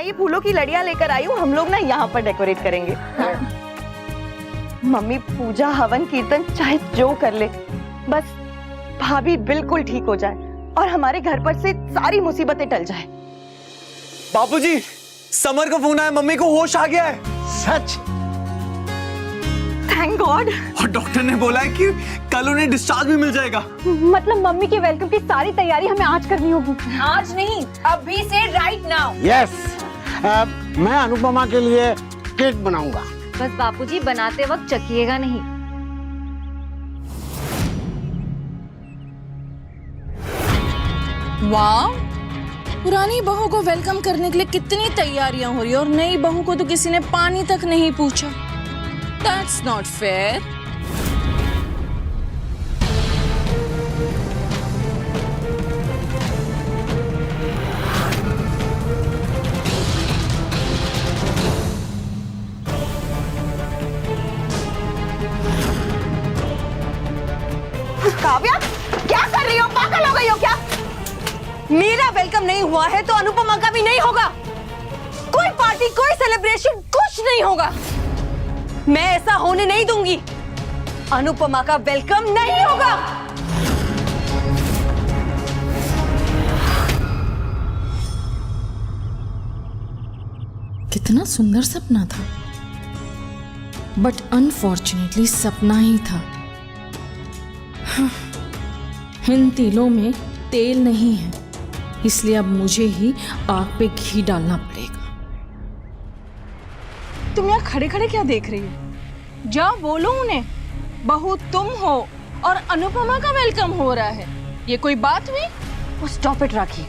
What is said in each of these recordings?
ये फूलों की लड़ियां लेकर आई हूँ, हम लोग ना यहाँ पर डेकोरेट करेंगे। मम्मी पूजा हवन कीर्तन चाहे जो कर ले, बस भाभी बिल्कुल ठीक हो जाए और हमारे घर पर से सारी मुसीबतें टल जाए। बापूजी, समर का फोन आया, मम्मी को होश आ गया है। सच? Thank God. और डॉक्टर ने बोला है कि कल उन्हें डिस्चार्ज भी मिल जाएगा। मतलब मम्मी के वेलकम की सारी तैयारी हमें आज करनी होगी। आज नहीं, अभी से, राइट नाउ। यस, मैं अनुपमा के लिए केक बनाऊंगा। बस बापूजी बनाते वक्त चखिएगा नहीं। वाह, पुरानी बहू को वेलकम करने के लिए कितनी तैयारियां हो रही है और नई बहू को तो किसी ने पानी तक नहीं पूछा। That's not fair. काव्या, क्या कर रही हो? पागल हो गई हो क्या? मेरा वेलकम नहीं हुआ है तो अनुपमा का भी नहीं होगा। कोई पार्टी, कोई सेलिब्रेशन, कुछ नहीं होगा। मैं ऐसा होने नहीं दूंगी। अनुपमा का वेलकम नहीं होगा। कितना सुंदर सपना था, बट अनफॉर्चुनेटली सपना ही था। इन तिलों में तेल नहीं है, इसलिए अब मुझे ही आग पे घी डालना पड़ेगा। तुम यहाँ खड़े खड़े क्या देख रही हो? जाओ बोलो उन्हें, बहू तुम हो और अनुपमा का वेलकम हो रहा है। ये कोई बात हुई? Stop it rakhi.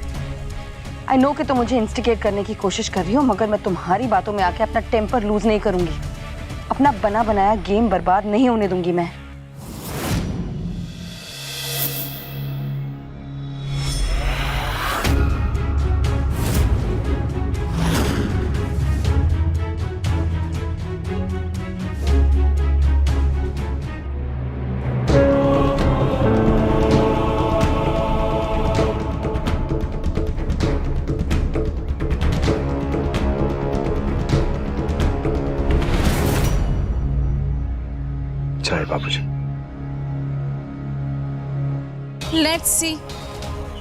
I know कि तुम मुझे इंस्टिगेट करने की कोशिश कर रही हो, मगर मैं तुम्हारी बातों में आके अपना टेम्पर लूज नहीं करूंगी। अपना बना बनाया गेम बर्बाद नहीं होने दूंगी मैं। चाहे बापूजी। लेट्स सी,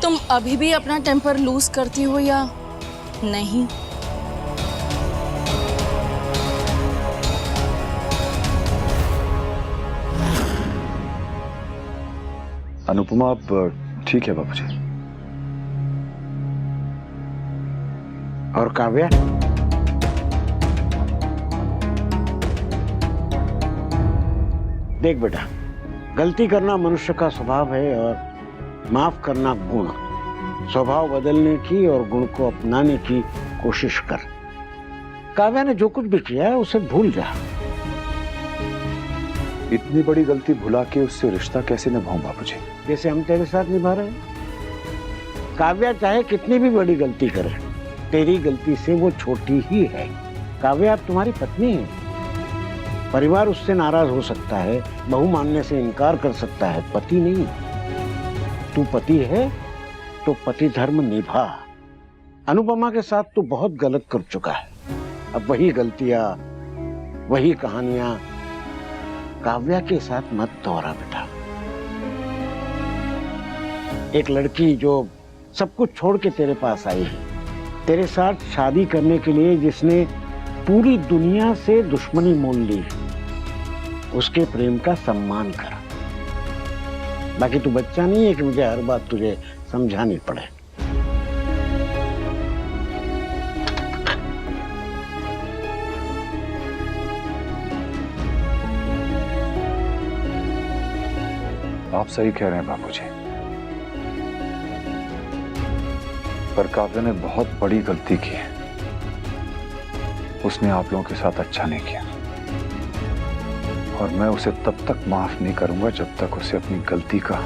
तुम अभी भी अपना टेम्पर लूज करती हो या नहीं? अनुपमा अब ठीक है बापूजी। और काव्या? देख बेटा, गलती करना मनुष्य का स्वभाव है और माफ करना गुण। स्वभाव बदलने की और गुण को अपनाने की कोशिश कर। काव्या ने जो कुछ भी किया है उसे भूल जा। इतनी बड़ी गलती भुला के उससे रिश्ता कैसे निभाऊं बापूजी? जैसे हम तेरे साथ निभा रहे हैं। काव्या चाहे कितनी भी बड़ी गलती करे, तेरी गलती से वो छोटी ही है। काव्या अब तुम्हारी पत्नी है। परिवार उससे नाराज हो सकता है, बहू मानने से इनकार कर सकता है, पति नहीं। तू पति है तो पति धर्म निभा। अनुपमा के साथ तू बहुत गलत कर चुका है। अब वही गलतियां, वही कहानियां काव्या के साथ मत दोहरा बेटा। एक लड़की जो सब कुछ छोड़ के तेरे पास आई है, तेरे साथ शादी करने के लिए, जिसने पूरी दुनिया से दुश्मनी मोल ली, उसके प्रेम का सम्मान कर। बाकी तू बच्चा नहीं है कि मुझे हर बात तुझे समझानी पड़े। आप सही कह रहे हैं बापूजी, पर काव्या ने बहुत बड़ी गलती की है। उसने आप लोगों के साथ अच्छा नहीं किया और मैं उसे तब तक माफ नहीं करूंगा जब तक उसे अपनी गलती का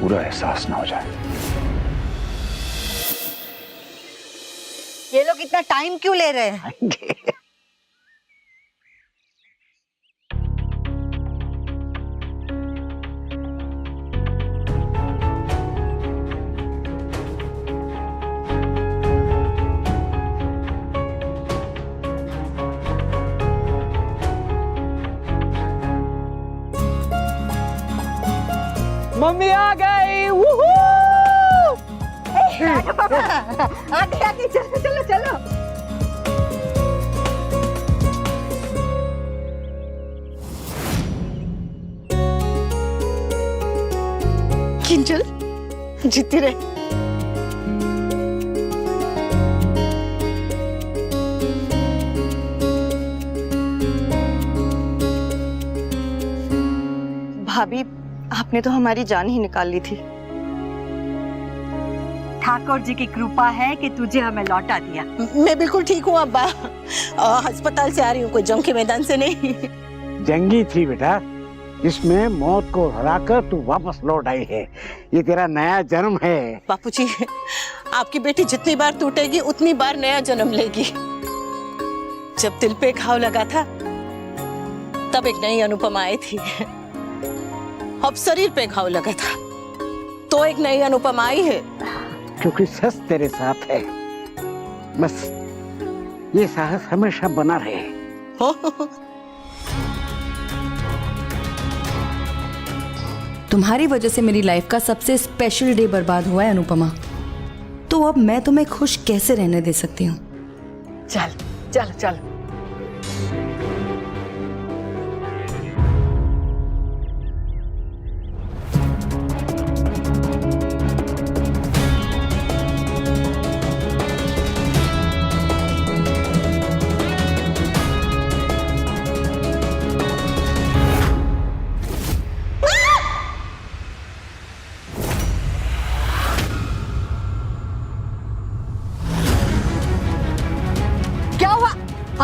पूरा एहसास ना हो जाए। ये लोग इतना टाइम क्यों ले रहे हैं? मम्मी आ गई। वूहू! आगे आगे चलो चलो चलो। किंजल जीती रहे। भाभी, आपने तो हमारी जान ही निकाल ली थी। ठाकुर जी की कृपा है कि तुझे हमें लौटा दिया। मैं बिल्कुल ठीक हूँ अब्बा। अस्पताल से आ रही हूँ, कोई जंग के मैदान से नहीं। जंगी थी बेटा, इसमें मौत को हराकर तू वापस लौट आई है। ये तेरा नया जन्म है। बापूजी, आपकी बेटी जितनी बार टूटेगी उतनी बार नया जन्म लेगी। जब दिल पे घाव लगा था तब एक नई अनुपमा आई थी, अब शरीर पे घाव लगा था तो एक नई अनुपमा आई है। क्योंकि सच तेरे साथ है, बस ये साहस हमेशा बना रहे। तुम्हारी वजह से मेरी लाइफ का सबसे स्पेशल डे बर्बाद हुआ है अनुपमा, तो अब मैं तुम्हें खुश कैसे रहने दे सकती हूँ? चल चल चल। क्या हुआ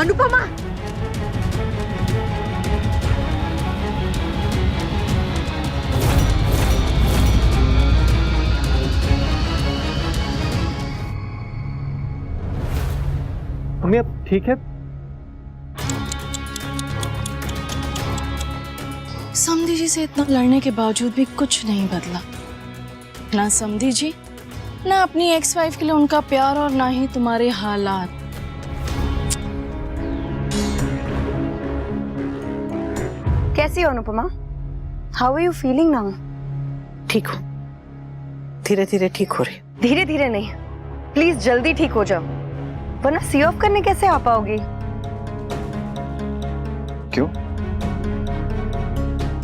अनुपमा? मम्मी अब ठीक है? समधी जी से इतना लड़ने के बावजूद भी कुछ नहीं बदला। ना समधी जी, ना अपनी एक्स वाइफ के लिए उनका प्यार, और ना ही तुम्हारे हालात। कैसी हो Anupama? How are you feeling now? ठीक हूँ, धीरे धीरे ठीक हो रही। धीरे धीरे नहीं, प्लीज जल्दी ठीक हो जाओ, वरना सी ऑफ करने कैसे आ पाओगी? क्यों?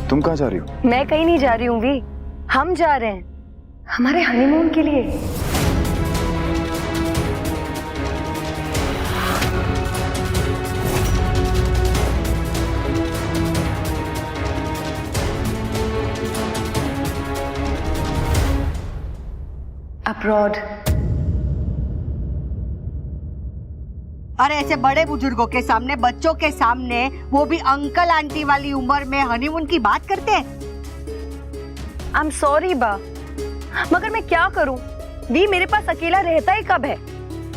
तुम कहाँ जा रही हो? मैं कहीं नहीं जा रही हूँ वी, हम जा रहे हैं हमारे हनीमून के लिए। अब्रॉड। अरे ऐसे बड़े बुजुर्गों के सामने, बच्चों के सामने, वो भी अंकल आंटी वाली उम्र में हनीमून की बात करते हैं? आई एम सॉरी बा, मगर मैं क्या करूं? वी मेरे पास अकेला रहता ही कब है?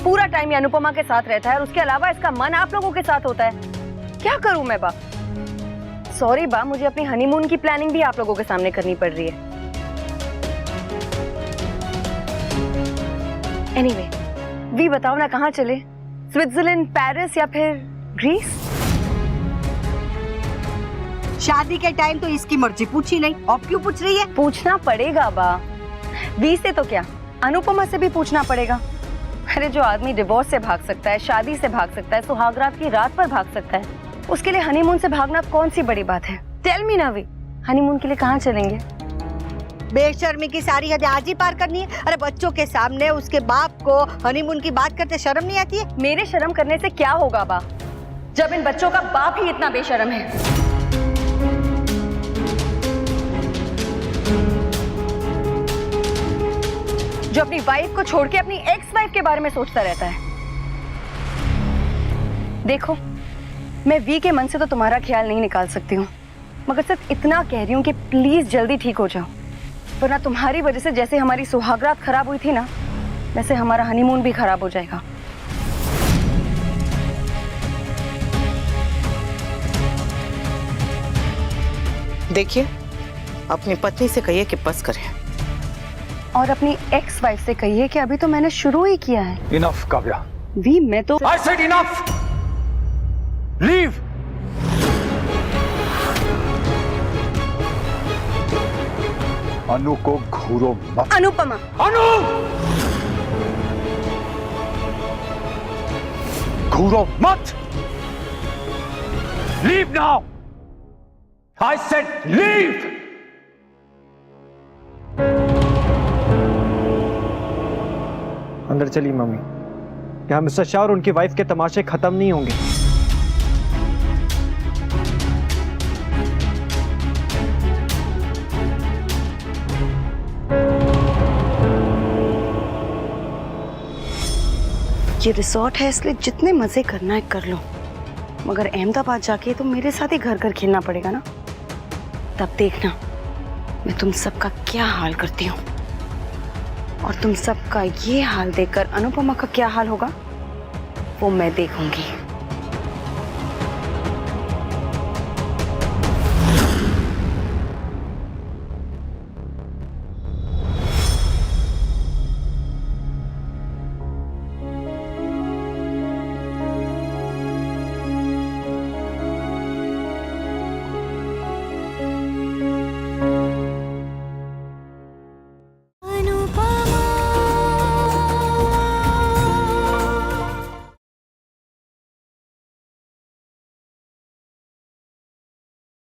पूरा टाइम ये अनुपमा के साथ रहता है और उसके अलावा इसका मन आप लोगों के साथ होता है। क्या करूं मैं बा? सॉरी बा, मुझे अपनी हनीमून की प्लानिंग भी आप लोगों के सामने करनी पड़ रही है। एनीवे, वी बताओ ना कहाँ चले? स्विट्जरलैंड, पेरिस या फिर ग्रीस? शादी के टाइम तो इसकी मर्जी पूछी नहीं, अब क्यों पूछ रही है? पूछना पड़ेगा बा, वी से तो क्या, अनुपमा से भी पूछना पड़ेगा। अरे जो आदमी डिवोर्स से भाग सकता है, शादी से भाग सकता है, सुहागरात की रात पर भाग सकता है, उसके लिए हनीमून से भागना कौन सी बड़ी बात है? टेल मी ना वी, हनीमून के लिए कहाँ चलेंगे? बेशर्मी की सारी हदें आज ही पार करनी है। अरे बच्चों के सामने उसके बाप को हनीमून की बात करते शर्म नहीं आती है? मेरे शर्म करने से क्या होगा बा, जब इन बच्चों का बाप ही इतना बेशर्म है। जो अपनी वाइफ को छोड़ के अपनी एक्स वाइफ के बारे में सोचता रहता है। देखो, मैं वी के मन से तो तुम्हारा ख्याल नहीं निकाल सकती हूँ, मगर सिर्फ इतना कह रही हूँ कि प्लीज जल्दी ठीक हो जाओ, वरना तुम्हारी वजह से जैसे हमारी सुहागरात खराब हुई थी ना, वैसे हमारा हनीमून भी खराब हो जाएगा। देखिए, अपनी पत्नी से कहिए कि बस करे, और अपनी एक्स वाइफ से कहिए कि अभी तो मैंने शुरू ही किया है। इनफ काव्या। वी, मैं तो I said enough! Leave! अनु को घूरो मत। अनुपमा, अनु! घूरो मत! Leave now! I said leave! अंदर चलिए मम्मी। यहाँ मिस्टर शाह और उनकी वाइफ के तमाशे खत्म नहीं होंगे। ये रिसोर्ट है इसलिए जितने मजे करना है कर लो, मगर अहमदाबाद जाके तो मेरे साथ ही घर घर खेलना पड़ेगा ना। तब देखना मैं तुम सबका क्या हाल करती हूँ, और तुम सबका ये हाल देखकर अनुपमा का क्या हाल होगा वो मैं देखूंगी।